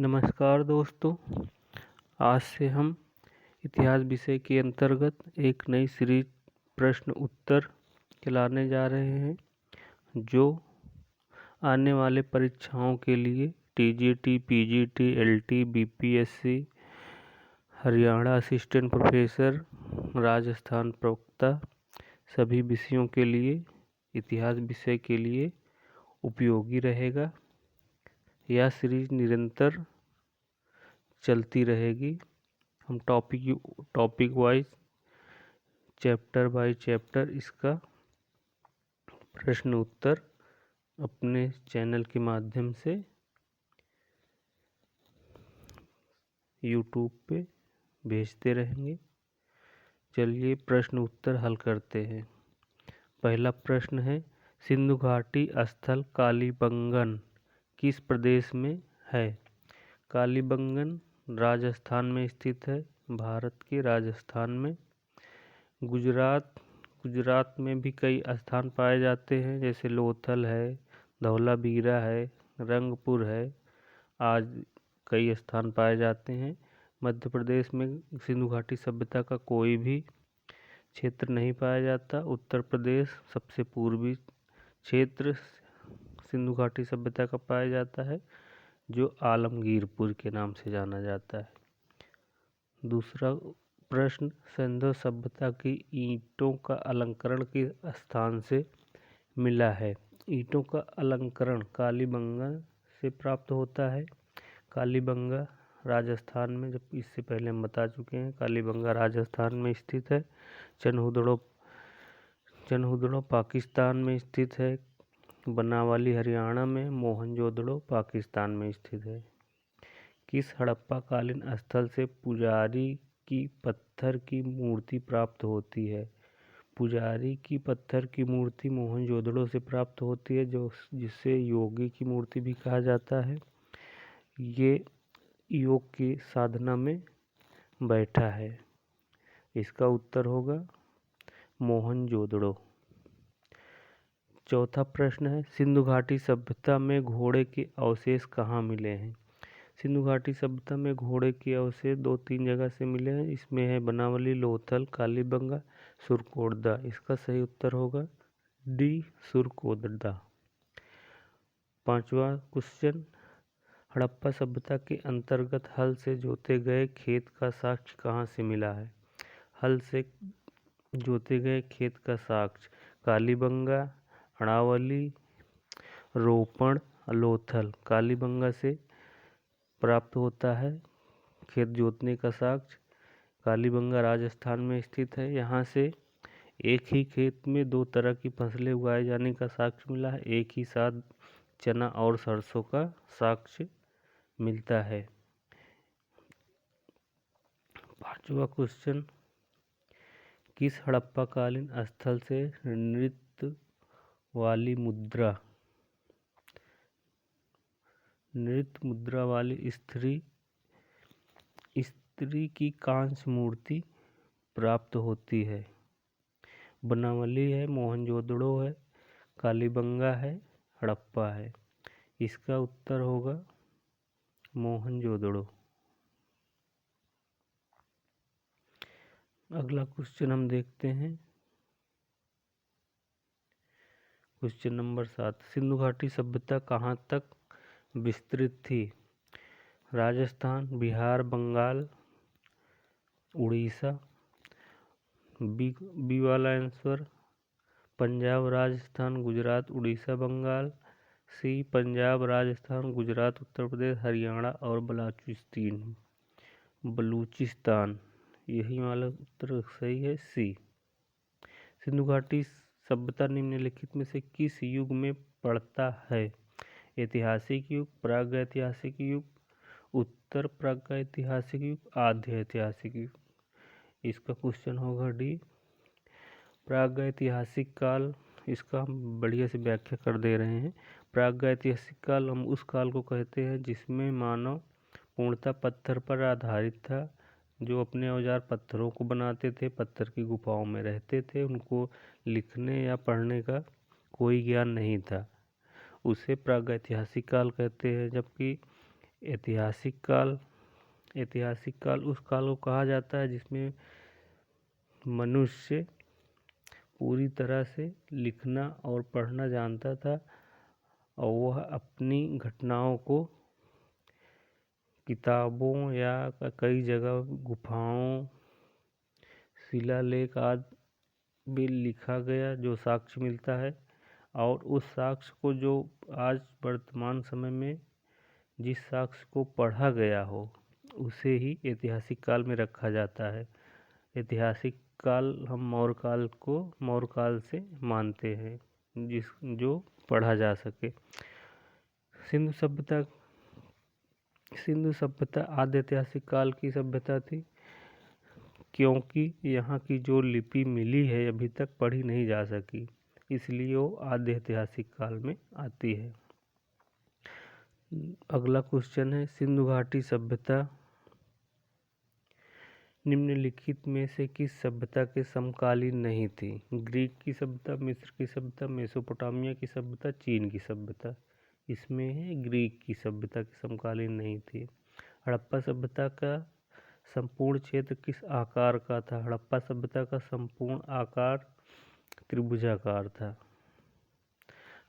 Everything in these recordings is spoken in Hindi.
नमस्कार दोस्तों। आज से हम इतिहास विषय के अंतर्गत एक नई सीरीज प्रश्न उत्तर चलाने जा रहे हैं, जो आने वाले परीक्षाओं के लिए TGT, PGT, LT, BPSC, Haryana assistant professor, Rajasthan प्रवक्ता सभी विषयों के लिए इतिहास विषय के लिए उपयोगी रहेगा। यह सीरीज निरंतर चलती रहेगी। हम topic wise, chapter by chapter इसका प्रश्न उत्तर अपने चैनल के माध्यम से यूट्यूब पे भेजते रहेंगे। चलिए प्रश्न उत्तर हल करते हैं। पहला प्रश्न है, सिंधु घाटी स्थल कालीबंगन किस प्रदेश में है? कालीबंगन राजस्थान में स्थित है, भारत के राजस्थान में। गुजरात में भी कई स्थान पाए जाते हैं, जैसे लोथल है, धौलावीरा है, रंगपुर है, आज कई स्थान पाए जाते हैं। मध्य प्रदेश में सिंधु घाटी सभ्यता का कोई भी क्षेत्र नहीं पाया जाता। उत्तर प्रदेश सबसे पूर्वी क्षेत्र सिंधु घाटी सभ्यता का पाया जाता है, जो आलमगीरपुर के नाम से जाना जाता है। दूसरा प्रश्न, सिंधु सभ्यता की ईंटों का अलंकरण किस स्थान से मिला है? ईंटों का अलंकरण कालीबंगा से प्राप्त होता है। कालीबंगा राजस्थान में, जब इससे पहले हम बता चुके हैं, कालीबंगा राजस्थान में स्थित है। चनहुदड़ो पाकिस्तान में स्थित है। बनावाली हरियाणा में, मोहनजोदड़ो पाकिस्तान में स्थित है। किस हड़प्पा कालीन स्थल से पुजारी की पत्थर की मूर्ति प्राप्त होती है? पुजारी की पत्थर की मूर्ति मोहनजोदड़ो से प्राप्त होती है, जिसे योगी की मूर्ति भी कहा जाता है। ये योग की साधना में बैठा है। इसका उत्तर होगा मोहनजोदड़ो। चौथा प्रश्न है, सिंधु घाटी सभ्यता में घोड़े के अवशेष कहाँ मिले हैं? सिंधु घाटी सभ्यता में घोड़े के अवशेष 2-3 जगह से मिले हैं। इसमें है बनावली, लोथल, कालीबंगा, सुरकोटदा। इसका सही उत्तर होगा डी, सुरकोटदा। पांचवा क्वेश्चन, हड़प्पा सभ्यता के अंतर्गत हल से जोते गए खेत का साक्ष्य कहाँ से मिला है? हल से जोते गए खेत का साक्ष्य कालीबंगा, अणावली, रोपण, लोथल। कालीबंगा से प्राप्त होता है खेत जोतने का साक्ष्य। कालीबंगा राजस्थान में स्थित है। यहाँ से एक ही खेत में 2 तरह की फसलें उगाए जाने का साक्ष्य मिला है। एक ही साथ चना और सरसों का साक्ष्य मिलता है। पांचवा क्वेश्चन, किस हड़प्पाकालीन स्थल से नृत्य वाली स्त्री की कांस्य मूर्ति प्राप्त होती है? बनावली है, मोहनजोदड़ो है, कालीबंगा है, हड़प्पा है। इसका उत्तर होगा मोहनजोदड़ो। अगला क्वेश्चन हम देखते हैं। क्वेश्चन नंबर 7, सिंधु घाटी सभ्यता कहाँ तक विस्तृत थी? राजस्थान, बिहार, बंगाल, उड़ीसा। बी वाला आंसर पंजाब, राजस्थान, गुजरात, उड़ीसा, बंगाल। सी, पंजाब, राजस्थान, गुजरात, उत्तर प्रदेश, हरियाणा और बलूचिस्तान। यही वाला उत्तर सही है, सी। सिंधु घाटी सभ्यता निम्नलिखित में से किस युग में पड़ता है? ऐतिहासिक युग, प्रागैतिहासिक युग, उत्तर प्रागैतिहासिक युग, आद्य ऐतिहासिक युग। इसका क्वेश्चन होगा डी, प्रागैतिहासिक काल। इसका हम बढ़िया से व्याख्या कर दे रहे हैं। प्रागैतिहासिक काल हम उस काल को कहते हैं जिसमें मानव पूर्णतः पत्थर पर आधारित था। जो अपने औजार पत्थरों को बनाते थे, पत्थर की गुफाओं में रहते थे, उनको लिखने या पढ़ने का कोई ज्ञान नहीं था, उसे प्रागैतिहासिक काल कहते हैं। जबकि ऐतिहासिक काल उस काल को कहा जाता है जिसमें मनुष्य पूरी तरह से लिखना और पढ़ना जानता था और वह अपनी घटनाओं को किताबों या कई जगह गुफाओं, शिलालेख आदि भी लिखा गया जो साक्ष्य मिलता है। और उस साक्ष्य को जो आज वर्तमान समय में जिस साक्ष्य को पढ़ा गया हो उसे ही ऐतिहासिक काल में रखा जाता है। ऐतिहासिक काल हम मौर्य काल से मानते हैं जो पढ़ा जा सके। सिंधु सभ्यता आदि ऐतिहासिक काल की सभ्यता थी, क्योंकि यहाँ की जो लिपि मिली है अभी तक पढ़ी नहीं जा सकी, इसलिए वो आदि ऐतिहासिक काल में आती है। अगला क्वेश्चन है, सिंधु घाटी सभ्यता निम्नलिखित में से किस सभ्यता के समकालीन नहीं थी? ग्रीक की सभ्यता, मिस्र की सभ्यता, मेसोपोटामिया की सभ्यता, चीन की सभ्यता। इसमें है ग्रीक की सभ्यता के समकालीन नहीं थी। हड़प्पा सभ्यता का संपूर्ण क्षेत्र किस आकार का था? हड़प्पा सभ्यता का संपूर्ण आकार त्रिभुजाकार था।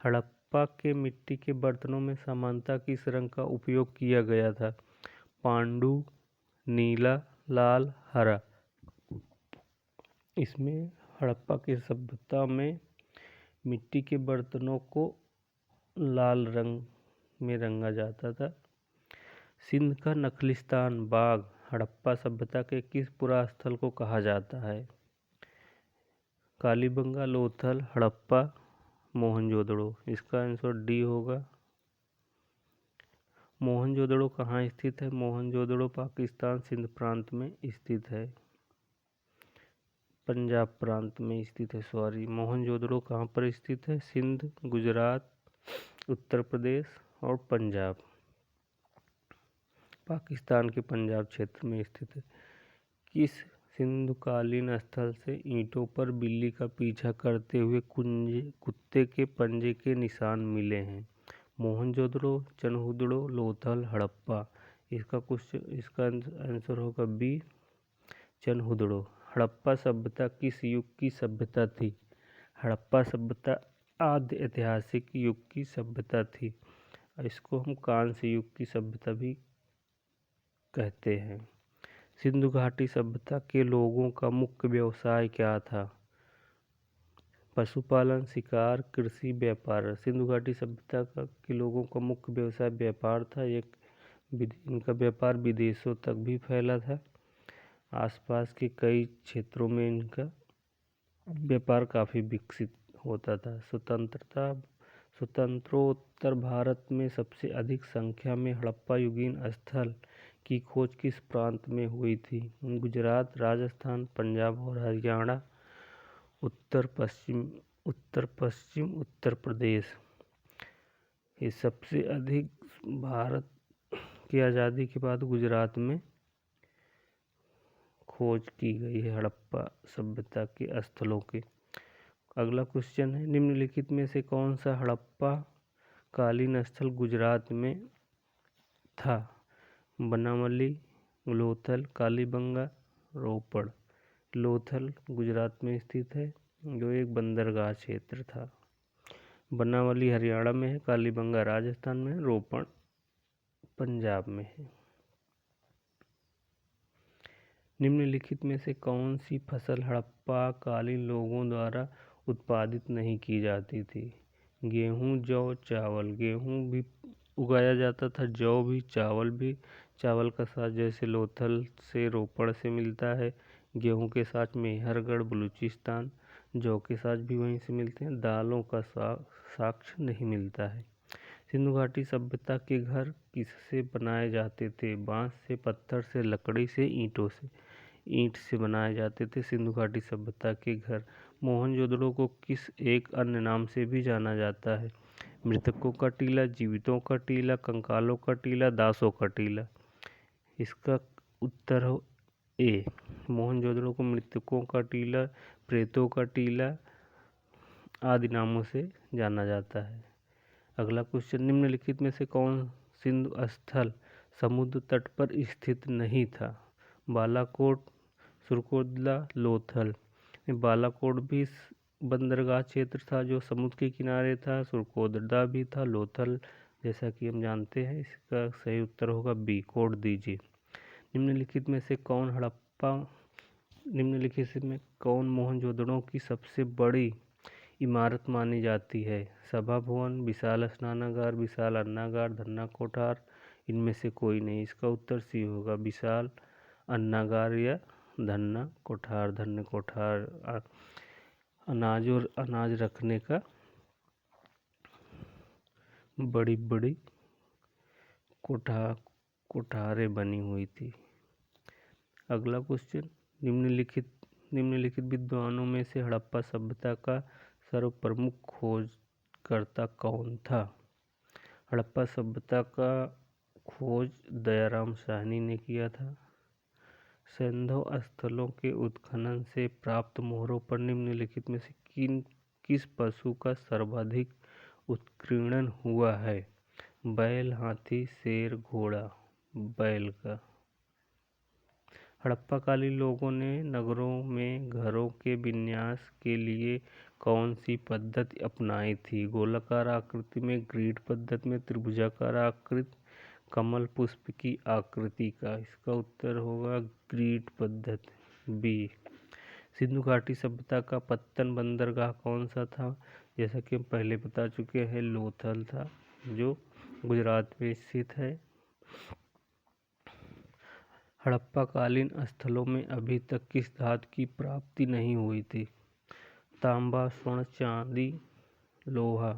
हड़प्पा के मिट्टी के बर्तनों में सामान्यतः किस रंग का उपयोग किया गया था? पांडु, नीला, लाल, हरा। इसमें हड़प्पा की सभ्यता में मिट्टी के बर्तनों को लाल रंग में रंगा जाता था। सिंध का नखलिस्तान बाग हड़प्पा सभ्यता के किस पुरास्थल को कहा जाता है? कालीबंगा, लोथल, हड़प्पा, मोहनजोदड़ो। इसका आंसर डी होगा। मोहनजोदड़ो कहाँ स्थित है? मोहनजोदड़ो पाकिस्तान सिंध प्रांत में स्थित है, पंजाब प्रांत में स्थित है। मोहनजोदड़ो कहाँ पर स्थित है? सिंध, गुजरात, उत्तर प्रदेश और पंजाब, पाकिस्तान के पंजाब क्षेत्र में स्थित है। किस सिंधुकालीन स्थल से ईंटों पर बिल्ली का पीछा करते हुए कुत्ते के पंजे के निशान मिले हैं? मोहनजोदड़ो, चनहुदड़ो, लोथल, हड़प्पा। इसका आंसर होगा बी, चनहुदड़ो। हड़प्पा सभ्यता किस युग की सभ्यता थी? हड़प्पा सभ्यता आदि ऐतिहासिक युग की सभ्यता थी। इसको हम कांस्य युग की सभ्यता भी कहते हैं। सिंधु घाटी सभ्यता के लोगों का मुख्य व्यवसाय क्या था? पशुपालन, शिकार, कृषि, व्यापार। सिंधु घाटी सभ्यता के लोगों का मुख्य व्यवसाय व्यापार था। इनका व्यापार विदेशों तक भी फैला था। आसपास के कई क्षेत्रों में इनका व्यापार काफ़ी विकसित होता था। स्वतंत्रोत्तर भारत में सबसे अधिक संख्या में हड़प्पा युगीन स्थल की खोज किस प्रांत में हुई थी? गुजरात, राजस्थान, पंजाब और हरियाणा, उत्तर पश्चिम उत्तर प्रदेश। ये सबसे अधिक भारत की आज़ादी के बाद गुजरात में खोज की गई है हड़प्पा सभ्यता के स्थलों के। अगला क्वेश्चन है, निम्नलिखित में से कौन सा हड़प्पा कालीन स्थल गुजरात में था? बनावली, लोथल, कालीबंगा, रोपड़। लोथल गुजरात में स्थित है, जो एक बंदरगाह क्षेत्र था। बनावली हरियाणा में है, कालीबंगा राजस्थान में है, रोपड़ पंजाब में है। निम्नलिखित में से कौन सी फसल हड़प्पा कालीन लोगों द्वारा उत्पादित नहीं की जाती थी? गेहूँ, जौ, चावल। गेहूँ भी उगाया जाता था, जौ भी, चावल भी। चावल का साग जैसे लोथल से, रोपड़ से मिलता है। गेहूँ के साथ मेहरगढ़, बलूचिस्तान। जौ के साथ भी वहीं से मिलते हैं। दालों का साक्ष्य नहीं मिलता है। सिंधु घाटी सभ्यता के घर किससे बनाए जाते थे? बांस से, पत्थर से, लकड़ी से, ईंटों से। ईंट से बनाए जाते थे सिंधु घाटी सभ्यता के घर। मोहनजोदड़ो को किस एक अन्य नाम से भी जाना जाता है? मृतकों का टीला, जीवितों का टीला, कंकालों का टीला, दासों का टीला। इसका उत्तर हो ए। मोहनजोदड़ो को मृतकों का टीला, प्रेतों का टीला आदि नामों से जाना जाता है। अगला क्वेश्चन, निम्नलिखित में से कौन सिंधु स्थल समुद्र तट पर स्थित नहीं था। बालाकोट, सुरकोटला, लोथल। बालाकोट भी बंदरगाह क्षेत्र था जो समुद्र के किनारे था। सुरकोटला भी था। लोथल जैसा कि हम जानते हैं, इसका सही उत्तर होगा बी, कोड दीजिए। निम्नलिखित में कौन मोहनजोदड़ो की सबसे बड़ी इमारत मानी जाती है? सभा भवन, विशाल स्नानागार, विशाल अन्नागार, धन्ना कोठार। इनमें से कोई नहीं। इसका उत्तर सी होगा, विशाल अन्नागार या धन्ना कोठार। धन्ना कोठार अनाज और अनाज रखने का बड़ी बड़ी कोठारें बनी हुई थी। अगला क्वेश्चन, निम्नलिखित विद्वानों में से हड़प्पा सभ्यता का सर्वप्रमुख खोजकर्ता कौन था? हड़प्पा सभ्यता का खोज दयाराम साहनी ने किया था। सैंधव स्थलों के उत्खनन से प्राप्त मोहरों पर निम्नलिखित में से किस पशु का सर्वाधिक उत्कीर्णन हुआ है? बैल, हाथी, शेर, घोड़ा। बैल का। हड़प्पाकालीन लोगों ने नगरों में घरों के विन्यास के लिए कौन सी पद्धति अपनाई थी? गोलाकार आकृति में, ग्रिड पद्धति में, त्रिभुजाकार आकृति, कमल पुष्प की आकृति का। इसका उत्तर होगा ग्रिड पद्धति, बी। सिंधु घाटी सभ्यता का पत्तन बंदरगाह कौन सा था? जैसा कि हम पहले बता चुके हैं, लोथल था जो गुजरात में स्थित है। हड़प्पाकालीन स्थलों में अभी तक किस धातु की प्राप्ति नहीं हुई थी? तांबा, स्वर्ण, चांदी, लोहा।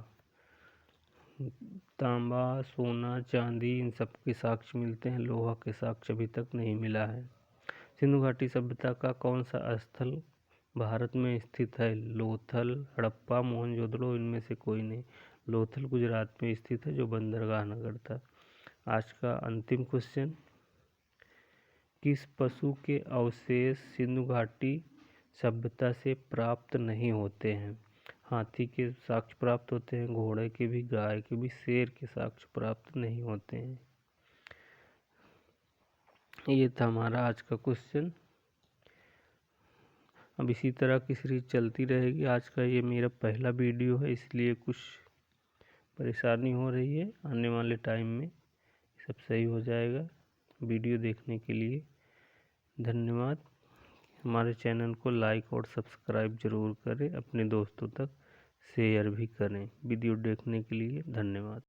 तांबा, सोना, चांदी इन सब के साक्ष्य मिलते हैं, लोहा के साक्ष्य अभी तक नहीं मिला है। सिंधु घाटी सभ्यता का कौन सा स्थल भारत में स्थित है? लोथल, हड़प्पा, मोहनजोदड़ो। इनमें से कोई नहीं। लोथल गुजरात में स्थित है जो बंदरगाह नगर था। आज का अंतिम क्वेश्चन, किस पशु के अवशेष सिंधु घाटी सभ्यता से प्राप्त नहीं होते हैं? हाथी के साक्ष्य प्राप्त होते हैं, घोड़े के भी, गाय के भी, शेर के साक्ष्य प्राप्त नहीं होते हैं। ये था हमारा आज का क्वेश्चन। अब इसी तरह की सीरीज चलती रहेगी। आज का ये मेरा पहला वीडियो है, इसलिए कुछ परेशानी हो रही है। आने वाले टाइम में सब सही हो जाएगा। वीडियो देखने के लिए धन्यवाद। हमारे चैनल को लाइक और सब्सक्राइब ज़रूर करें, अपने दोस्तों तक शेयर भी करें। वीडियो देखने के लिए धन्यवाद।